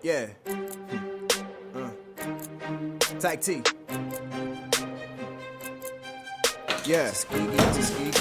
Yeah. Type T. Yeah. Tuskegee,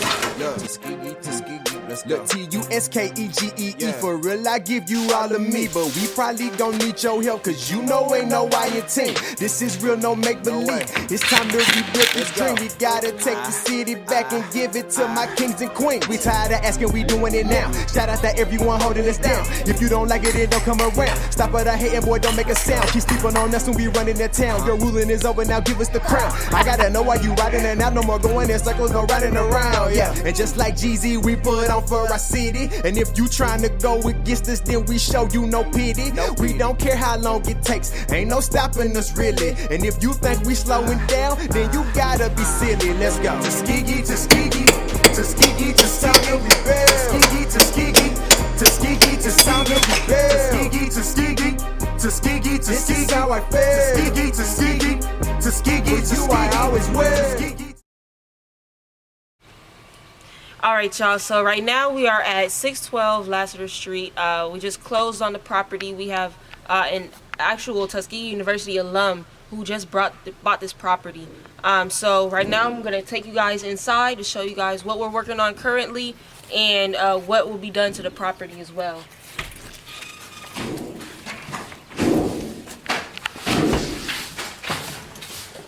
let's go. Look, Tuskegee, for real, I give you all of me. But we probably gon' need your help, cause you know ain't no team. This is real, no make-believe. It's time to rebuild this dream. We gotta take the city back and give it to my kings and queens. We tired of asking, we doing it now. Shout out to everyone holding us down. If you don't like it, then don't come around. Stop at a hating, boy, don't make a sound. Keep sleeping on us when we running the town. Your ruling is over, now give us the crown. I gotta know why you riding and out, no more going in circles, no riding around, yeah. And just like Jeezy, we put on for our city. And if you trying to go against us, then we show you no pity. We don't care how long it takes, ain't no stopping us really. And if you think we slowing down, then you gotta be silly. Let's go. Tuskegee, Tuskegee, Tuskegee, to sound of rebel. Tuskegee, Tuskegee, Tuskegee, to sound of rebel. Tuskegee, Tuskegee, Tuskegee, this is how I feel. Tuskegee, Tuskegee, Tuskegee, with you I always will. Alright y'all, so right now we are at 612 Lassiter Street. We just closed on the property. We have an actual Tuskegee University alum who just bought this property. So right now I'm going to take you guys inside to show you guys what we're working on currently and what will be done to the property as well.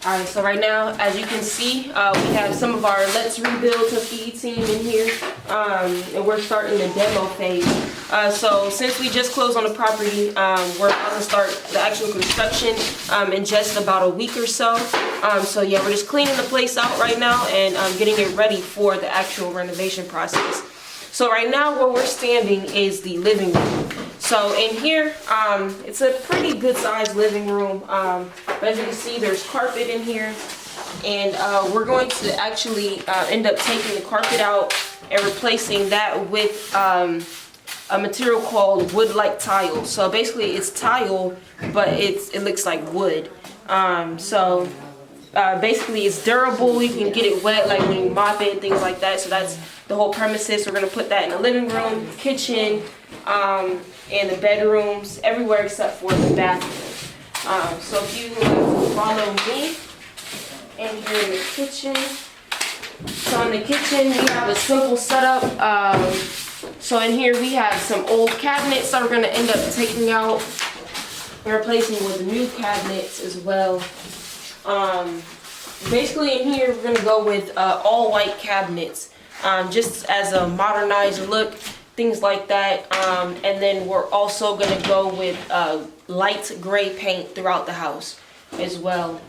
Alright, so right now, as you can see, we have some of our Let's Rebuild Tuskegee team in here, and we're starting the demo phase. So since we just closed on the property, we're about to start the actual construction in just about a week or so. So yeah, we're just cleaning the place out right now and getting it ready for the actual renovation process. So right now where we're standing is the living room. So in here, it's a pretty good sized living room. But as you can see, there's carpet in here. And we're going to actually end up taking the carpet out and replacing that with a material called wood-like tile. So basically it's tile, but it looks like wood. Basically it's durable. You can get it wet like when you mop it, things like that. So that's the whole premises. We're going to put that in the living room, kitchen, and the bedrooms, everywhere except for the bathroom. So if you follow me in here in the kitchen. So in the kitchen we have a simple setup. So in here we have some old cabinets that we're going to end up taking out and replacing with new cabinets as well. Basically in here we're going to go with all white cabinets, just as a modernized look, things like that. And then we're also going to go with light gray paint throughout the house as well.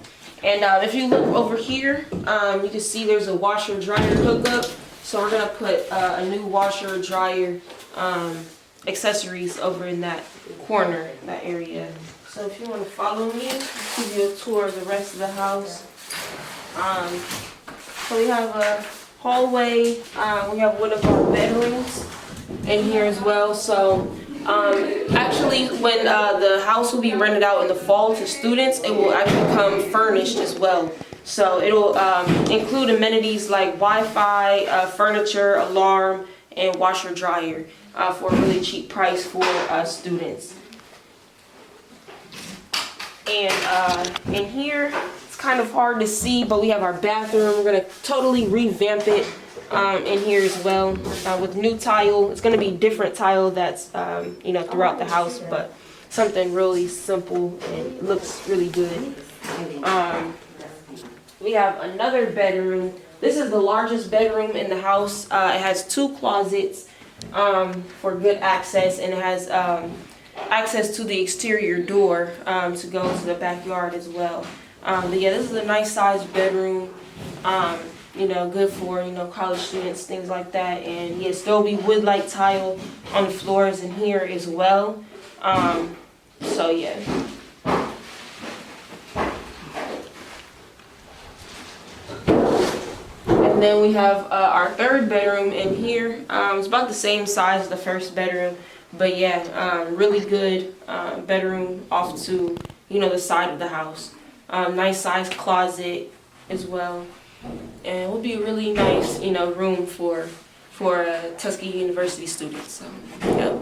And if you look over here, you can see there's a washer dryer hookup. So we're going to put a new washer dryer accessories over in that corner, that area. So if you want to follow me, I'll give you a tour of the rest of the house. So we have a hallway. We have one of our bedrooms in here as well. So actually when the house will be rented out in the fall to students, it will actually come furnished as well. So it'll include amenities like Wi-Fi, furniture, alarm, and washer dryer for a really cheap price for students. And in here, it's kind of hard to see, but we have our bathroom. We're going to totally revamp it in here as well with new tile. It's going to be different tile that's you know, throughout the house, but something really simple and looks really good. We have another bedroom. This is the largest bedroom in the house. It has 2 closets for good access, and it has access to the exterior door to go to the backyard as well. But yeah, this is a nice sized bedroom. You know, good for, you know, college students, things like that. And yes, there will be wood-like tile on the floors in here as well. So yeah. And then we have our third bedroom in here. It's about the same size as the first bedroom, but yeah, really good bedroom off to, you know, the side of the house. Nice size closet as well, and it would be a really nice, you know, room for Tuskegee University students. So, yeah.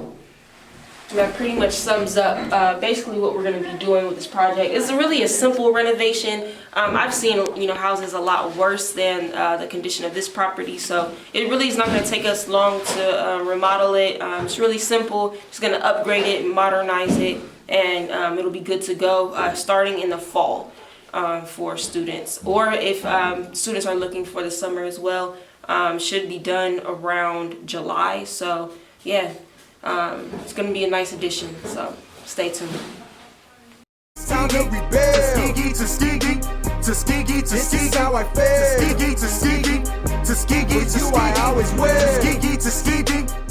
That pretty much sums up basically what we're going to be doing with this project. It's really a simple renovation. I've seen houses a lot worse than the condition of this property, so it really is not going to take us long to remodel it. It's really simple. Just going to upgrade it, modernize it, and it'll be good to go starting in the fall for students, or if students are looking for the summer as well. Should be done around July. So yeah. It's going to be a nice addition, so stay tuned. Time to rebel. Tuskegee, Tuskegee, Tuskegee, This is how I feel. Tuskegee, Tuskegee, Tuskegee, Tuskegee, I always will. Tuskegee, Tuskegee.